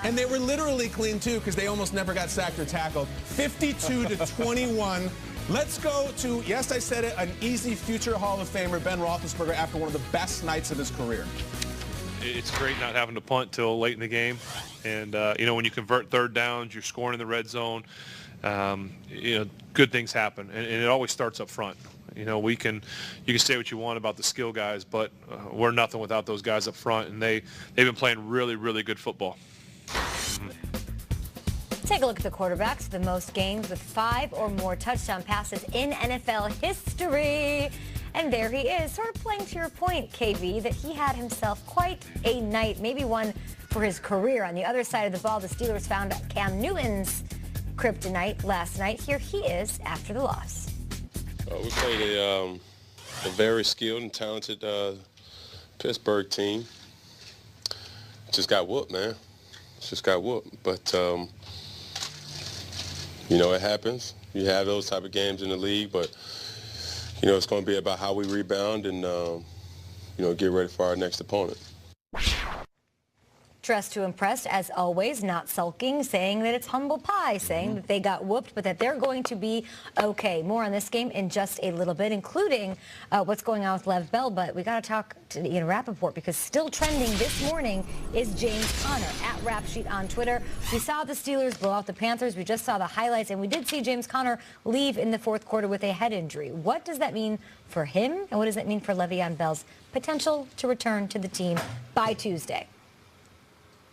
And they were literally clean, too, because they almost never got sacked or tackled. 52-21. Let's go to, yes, I said it, an easy future Hall of Famer, Ben Roethlisberger, after one of the best nights of his career. It's great not having to punt till late in the game. And, when you convert third downs, you're scoring in the red zone, good things happen. And it always starts up front. You can say what you want about the skill guys, but we're nothing without those guys up front. And they've been playing really, really good football. Take a look at the quarterbacks, the most games with 5 or more touchdown passes in NFL history. And there he is, sort of playing to your point, KV, that he had himself quite a night, maybe one for his career. On the other side of the ball, the Steelers found Cam Newton's kryptonite last night. Here he is after the loss. We played a very skilled and talented Pittsburgh team. Just got whooped, man. Just got whooped. But, it happens. You have those type of games in the league, but, it's going to be about how we rebound and, get ready for our next opponent. Dressed to impress, as always, not sulking, saying that it's humble pie, saying that they got whooped, but that they're going to be okay. More on this game in just a little bit, including what's going on with Lev Bell. But we got to talk to Ian Rappaport, because still trending this morning is James Conner at Rap Sheet on Twitter. We saw the Steelers blow out the Panthers. We just saw the highlights, and we did see James Conner leave in the fourth quarter with a head injury. What does that mean for him, and what does that mean for Le'Veon Bell's potential to return to the team by Tuesday?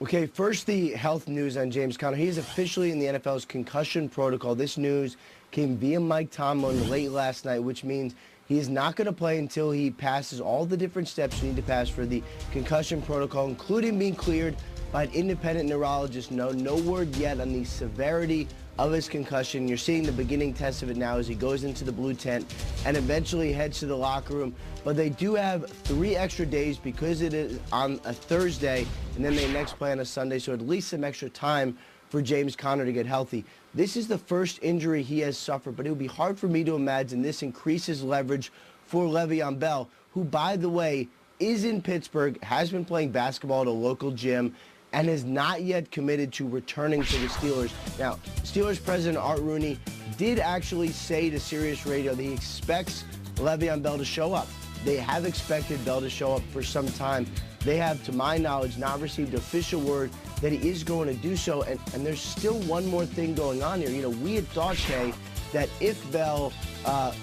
Okay, first the health news on James Conner. He is officially in the NFL's concussion protocol. This news came via Mike Tomlin late last night, which means he is not going to play until he passes all the different steps you need to pass for the concussion protocol, including being cleared by an independent neurologist. No word yet on the severity of his concussion. You're seeing the beginning test of it now as he goes into the blue tent and eventually heads to the locker room. But they do have 3 extra days because it is on a Thursday, and then they next play on a Sunday, so at least some extra time for James Conner to get healthy. This is the first injury he has suffered, but it would be hard for me to imagine this increases leverage for Le'Veon Bell, who, by the way, is in Pittsburgh, has been playing basketball at a local gym, and has not yet committed to returning to the Steelers. Now, Steelers president Art Rooney did actually say to Sirius Radio that he expects Le'Veon Bell to show up. They have expected Bell to show up for some time. They have, to my knowledge, not received official word that he is going to do so. And there's still one more thing going on here. We had thought, Kay, that if Bell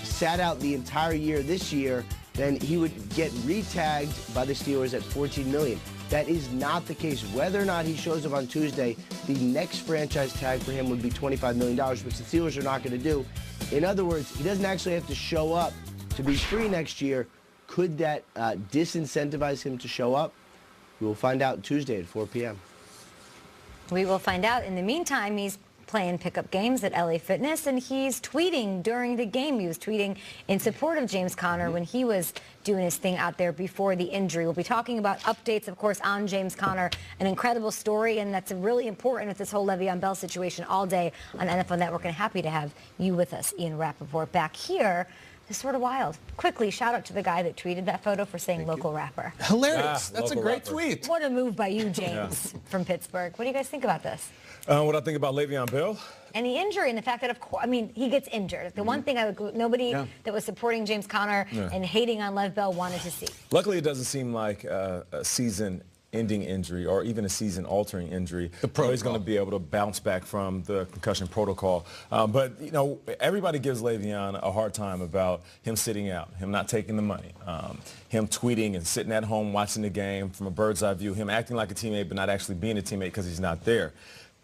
sat out the entire year this year, then he would get re-tagged by the Steelers at $14 million. That is not the case. Whether or not he shows up on Tuesday, the next franchise tag for him would be $25 million, which the Steelers are not going to do. In other words, he doesn't actually have to show up to be free next year. Could that disincentivize him to show up? We will find out Tuesday at 4 p.m. We will find out. In the meantime, he's playing pickup games at LA Fitness, and he's tweeting during the game. He was tweeting in support of James Conner when he was doing his thing out there before the injury. We'll be talking about updates, of course, on James Conner, an incredible story, and that's really important with this whole Le'Veon Bell situation all day on NFL Network, and happy to have you with us, Ian Rappaport, back here. It's sort of wild. Quickly, shout out to the guy that tweeted that photo for saying local rapper. Hilarious. That's a great tweet. What a move by you, James, from Pittsburgh. What do you guys think about this? What I think about Le'Veon Bell? And the injury, and the fact that, of course, he gets injured. The one thing nobody that was supporting James Conner and hating on Lev Bell wanted to see. Luckily, it doesn't seem like a season-ending injury or even a season-altering injury. He's going to be able to bounce back from the concussion protocol. But, everybody gives Le'Veon a hard time about him sitting out, him not taking the money, him tweeting and sitting at home watching the game from a bird's eye view, him acting like a teammate but not actually being a teammate because he's not there.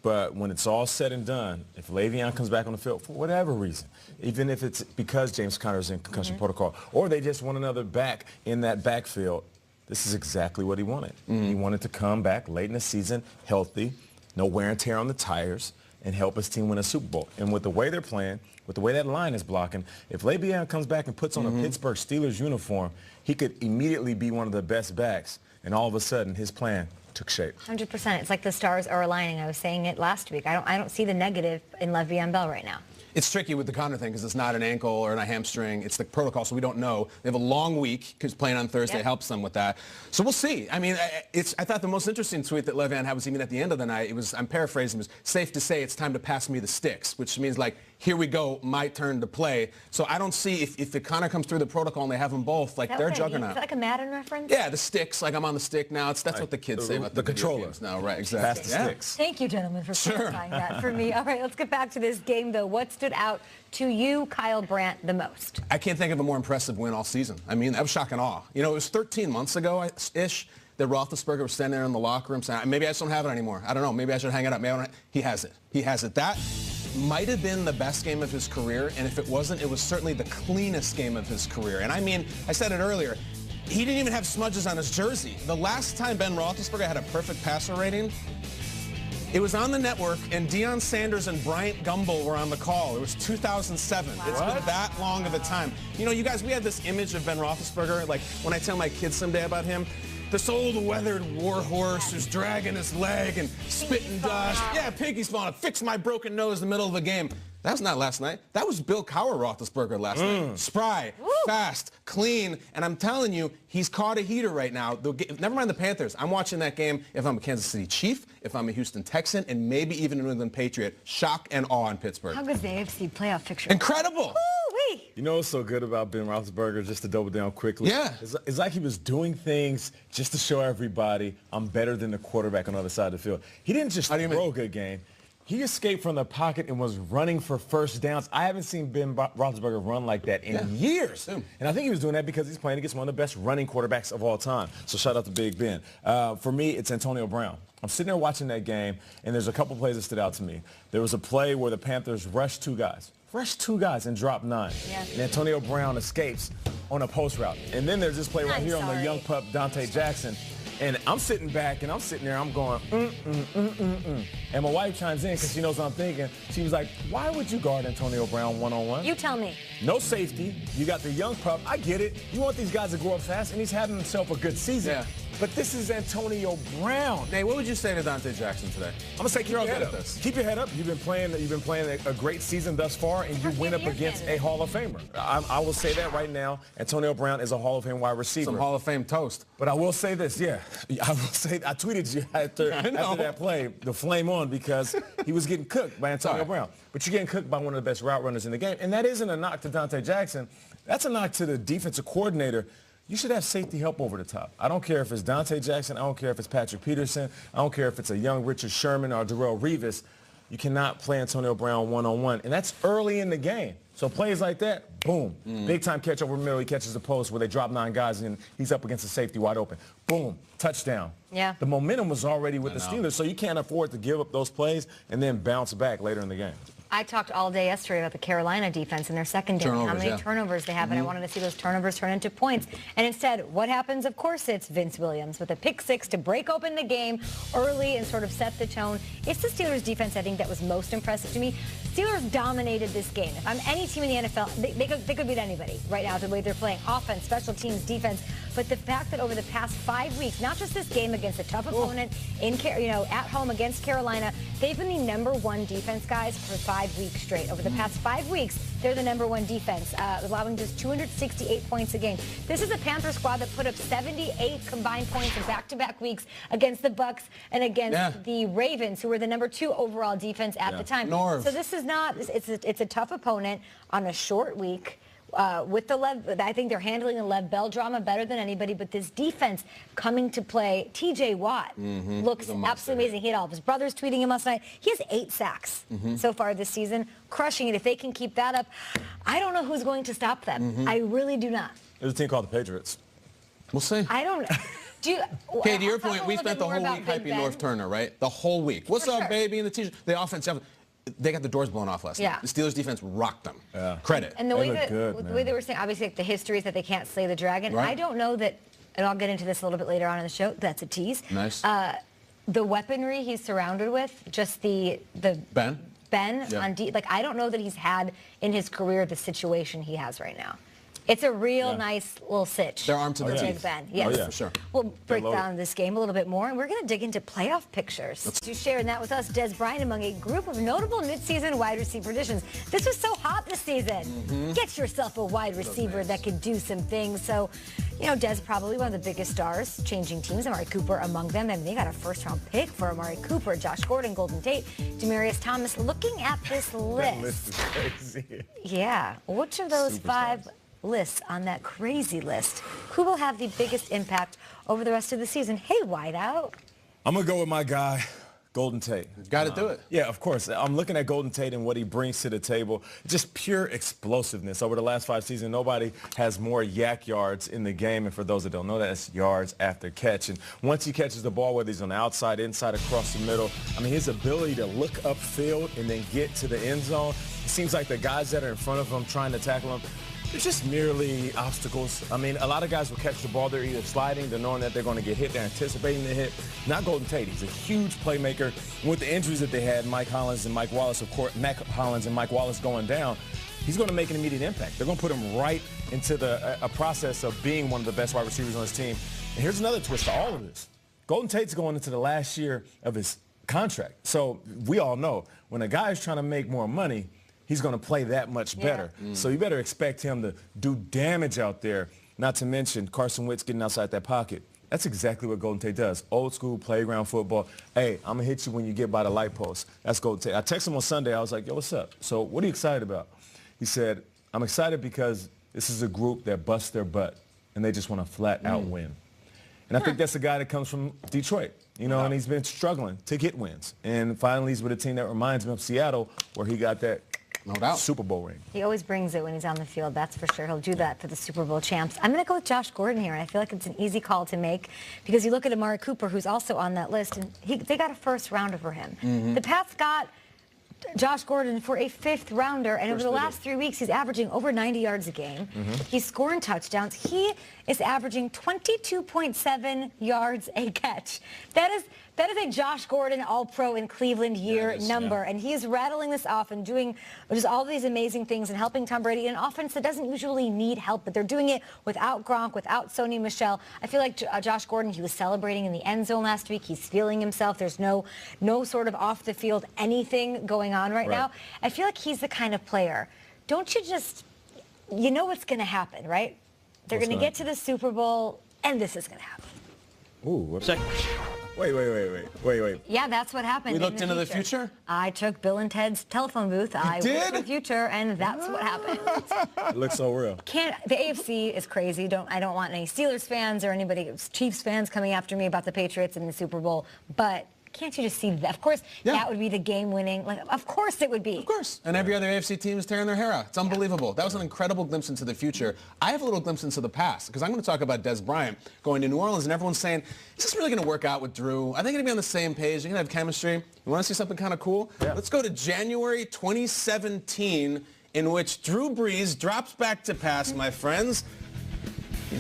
But when it's all said and done, if Le'Veon comes back on the field for whatever reason, even if it's because James Conner is in concussion protocol, or they just want another back in that backfield, this is exactly what he wanted. He wanted to come back late in the season, healthy, no wear and tear on the tires, and help his team win a Super Bowl. And with the way they're playing, with the way that line is blocking, if Le'Veon comes back and puts on a Pittsburgh Steelers uniform, he could immediately be one of the best backs. And all of a sudden, his plan took shape. 100%. It's like the stars are aligning. I was saying it last week. I don't see the negative in Le'Veon Bell right now. It's tricky with the Connor thing because it's not an ankle or a hamstring. It's the protocol, so we don't know. They have a long week because playing on Thursday helps them with that. So we'll see. I mean, I thought the most interesting tweet that Le'Veon had was even at the end of the night. It was, I'm paraphrasing, it was safe to say it's time to pass me the sticks, which means like, here we go, my turn to play. So I don't see if it kind of comes through the protocol and they have them both, like they're juggernaut. Is that like a Madden reference? Yeah, the sticks, like I'm on the stick now. That's what the kids say about the controller now, right? Exactly. Pass the sticks. Thank you, gentlemen, for clarifying that for me. All right, let's get back to this game, though. What stood out to you, Kyle Brandt, the most? I can't think of a more impressive win all season. I mean, that was shock and awe. You know, it was 13 months ago-ish that Roethlisberger was standing there in the locker room saying, maybe I just don't have it anymore. I don't know. Maybe I should hang it up. Maybe I don't. He has it. He has it. That might have been the best game of his career, and if it wasn't, it was certainly the cleanest game of his career. And I mean, I said it earlier, he didn't even have smudges on his jersey. The last time Ben Roethlisberger had a perfect passer rating, it was on the network, and Deion Sanders and Bryant Gumbel were on the call. It was 2007. Wow. It's been that long of a time. You know, you guys, we had this image of Ben Roethlisberger, like when I tell my kids someday about him, this old weathered war horse who's dragging his leg and spitting dust. Yeah, piggy spawn. Fix my broken nose in the middle of a game. That was not last night. That was Bill Cowher Roethlisberger last night. Spry, fast, clean, and I'm telling you, he's caught a heater right now. Never mind the Panthers. I'm watching that game if I'm a Kansas City Chief, if I'm a Houston Texan, and maybe even a New England Patriot. Shock and awe in Pittsburgh. How good's the AFC playoff picture? Incredible. Woo-wee. You know what's so good about Ben Roethlisberger, just to double down quickly? Yeah. It's like he was doing things just to show everybody I'm better than the quarterback on the other side of the field. He didn't just throw a good game. He escaped from the pocket and was running for first downs. I haven't seen Ben Roethlisberger run like that in years. And I think he was doing that because he's playing against one of the best running quarterbacks of all time. So shout out to Big Ben. For me, it's Antonio Brown. I'm sitting there watching that game, and there's a couple plays that stood out to me. There was a play where the Panthers rushed two guys and dropped 9. Yeah. And Antonio Brown escapes on a post route. And then there's this play right here on the young pup, Dante Jackson. And I'm sitting back, and I'm sitting there, I'm going, And my wife chimes in because she knows what I'm thinking. She was like, why would you guard Antonio Brown one-on-one? You tell me. No safety. You got the young pup. I get it. You want these guys to grow up fast, and he's having himself a good season. Yeah. But this is Antonio Brown. Hey, what would you say to Dante Jackson today? I'm gonna say keep your head up. Keep your head up. You've been playing a great season thus far, and you went up against a Hall of Famer. I will say that right now. Antonio Brown is a Hall of Fame wide receiver. Some Hall of Fame toast. But I will say this, I will say I tweeted you after that play, the flame on, because he was getting cooked by Antonio Brown. But you're getting cooked by one of the best route runners in the game, and that isn't a knock to Dante Jackson. That's a knock to the defensive coordinator. You should have safety help over the top. I don't care if it's Dante Jackson. I don't care if it's Patrick Peterson. I don't care if it's a young Richard Sherman or Darrelle Revis. You cannot play Antonio Brown one-on-one, and that's early in the game. So plays like that, boom. Big-time catch over the middle. He catches the post where they drop 9 guys, and he's up against the safety wide open. Boom, touchdown. Yeah. The momentum was already with the Steelers, so you can't afford to give up those plays and then bounce back later in the game. I talked all day yesterday about the Carolina defense and their secondary, how many turnovers they have, and I wanted to see those turnovers turn into points. And instead, what happens? Of course, it's Vince Williams with a pick 6 to break open the game early and sort of set the tone. It's the Steelers defense, I think, that was most impressive to me. Steelers dominated this game. If I'm any team in the NFL, they could beat anybody right now the way they're playing. Offense, special teams, defense. But the fact that over the past 5 weeks, not just this game against a tough opponent at home against Carolina, they've been the #1 defense, guys, for 5 weeks straight. Over the past 5 weeks, they're the #1 defense, allowing just 268 points a game. This is a Panther squad that put up 78 combined points in back-to-back weeks against the Bucs and against the Ravens, who were the #2 overall defense at the time. So this is not. It's a tough opponent on a short week. With the Lev, I think they're handling the Lev Bell drama better than anybody, but this defense coming to play. TJ Watt looks absolutely amazing. He had all of his brothers tweeting him last night. He has 8 sacks so far this season, crushing it. If they can keep that up, I don't know who's going to stop them. I really do not. There's a team called the Patriots. We'll see. I don't. Okay, to your point, we spent the whole week hyping North Turner, right? The whole week. What's up, baby? And the T-shirt. The offense. They got the doors blown off last night. The Steelers defense rocked them. Credit. And the way they were saying, obviously, like the history is that they can't slay the dragon. Right. I don't know that, and I'll get into this a little bit later on in the show. That's a tease. Nice. The weaponry he's surrounded with, just the Ben on D. Like, I don't know that he's had in his career the situation he has right now. It's a real nice little sitch. They're armed to the for teeth. Big Ben. Yes. For sure. We'll break down this game a little bit more, and we're going to dig into playoff pictures. You sharing that with us, Des Bryant, among a group of notable midseason wide receiver additions. This was so hot this season. Get yourself a wide receiver that can do some things. So, you know, Des probably one of the biggest stars changing teams. Amari Cooper among them, and they got a first-round pick for Amari Cooper, Josh Gordon, Golden Tate, Demaryius Thomas. Looking at this list. That list is crazy. Yeah. Which of those five lists on that crazy list, who will have the biggest impact over the rest of the season? Hey, Whiteout. I'm going to go with my guy, Golden Tate. Got to do it. Yeah, of course. I'm looking at Golden Tate and what he brings to the table. Just pure explosiveness. Over the last 5 seasons, nobody has more yak yards in the game. And for those that don't know, that's yards after catch. And once he catches the ball, whether he's on the outside, inside, across the middle, I mean, his ability to look upfield and then get to the end zone, it seems like the guys that are in front of him trying to tackle him, they're just merely obstacles. I mean, a lot of guys will catch the ball. They're either sliding, they're knowing that they're going to get hit, they're anticipating the hit. Not Golden Tate. He's a huge playmaker. With the injuries that they had, Mike Hollins and Mike Wallace, of course, Mac Hollins and Mike Wallace going down, he's going to make an immediate impact. They're going to put him right into a process of being one of the best wide receivers on his team. And here's another twist to all of this. Golden Tate's going into the last year of his contract. So we all know when a guy is trying to make more money, he's going to play that much better. So you better expect him to do damage out there, not to mention Carson Wentz getting outside that pocket. That's exactly what Golden Tate does. Old school playground football. Hey, I'm going to hit you when you get by the light post. That's Golden Tate. I texted him on Sunday. I was like, yo, what's up? So what are you excited about? He said, I'm excited because this is a group that busts their butt, and they just want to flat out win. And I think that's a guy that comes from Detroit, you know, and he's been struggling to get wins. And finally, he's with a team that reminds me of Seattle, where he got that Super Bowl ring. He always brings it when he's on the field, that's for sure. He'll do that for the Super Bowl champs. I'm going to go with Josh Gordon here. I feel like it's an easy call to make because you look at Amari Cooper, who's also on that list, and they got a first rounder for him. The Pats got Josh Gordon for a 5th rounder, and over the last 3 weeks, he's averaging over 90 yards a game. He's scoring touchdowns. He is averaging 22.7 yards a catch. That is a Josh Gordon All-Pro in Cleveland year number, and he is rattling this off and doing just all these amazing things and helping Tom Brady in an offense that doesn't usually need help, but they're doing it without Gronk, without Sony Michel. I feel like Josh Gordon, he was celebrating in the end zone last week. He's feeling himself. There's no sort of off-the-field anything going on right now. I feel like he's the kind of player. Don't you just, you know what's going to happen, right? They're going to get to the Super Bowl, and this is going to happen. Ooh, what Wait. Yeah, that's what happened. We looked into the future? I took Bill and Ted's telephone booth. I went to the future, and that's what happened. It looks so real. The AFC is crazy. I don't want any Steelers fans or anybody, Chiefs fans coming after me about the Patriots in the Super Bowl, but can't you just see that? Of course, that would be the game-winning. Like, of course it would be. Of course. And every other AFC team is tearing their hair out. It's unbelievable. That was an incredible glimpse into the future. I have a little glimpse into the past because I'm going to talk about Des Bryant going to New Orleans, and everyone's saying, is this really going to work out with Drew? Are they going to be on the same page? They're going to have chemistry? You want to see something kind of cool? Yeah. Let's go to January 2017, in which Drew Brees drops back to pass, my friends.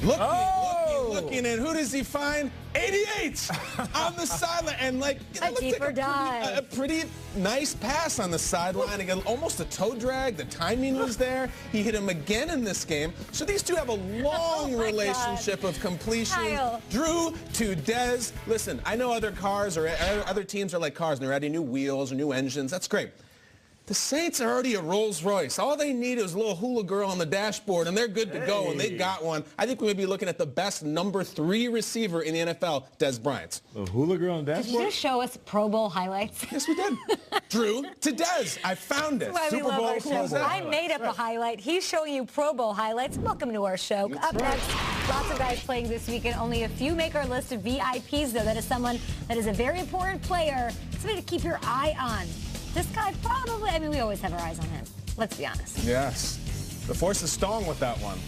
Looking, and who does he find? 88 on the sideline, and like a deeper dive. A pretty nice pass on the sideline. Again, almost a toe drag. The timing was there. He hit him again in this game. So these two have a long relationship of completion. Kyle. Drew to Des. Listen, I know other cars or other teams are like cars, and they're adding new wheels or new engines. That's great. The Saints are already a Rolls Royce. All they need is a little hula girl on the dashboard, and they're good to go, and they got one. I think we may be looking at the best number 3 receiver in the NFL, Des Bryant. The hula girl on the dashboard? Did you just show us Pro Bowl highlights? Yes, we did. Drew to Des. I found it. That's why we love our show. I made up a highlight. He's showing you Pro Bowl highlights. Welcome to our show. Up next, lots of guys playing this weekend. Only a few make our list of VIPs, though. That is someone that is a very important player, somebody to keep your eye on. This guy probably, I mean, we always have our eyes on him. Let's be honest. Yes. The force is strong with that one.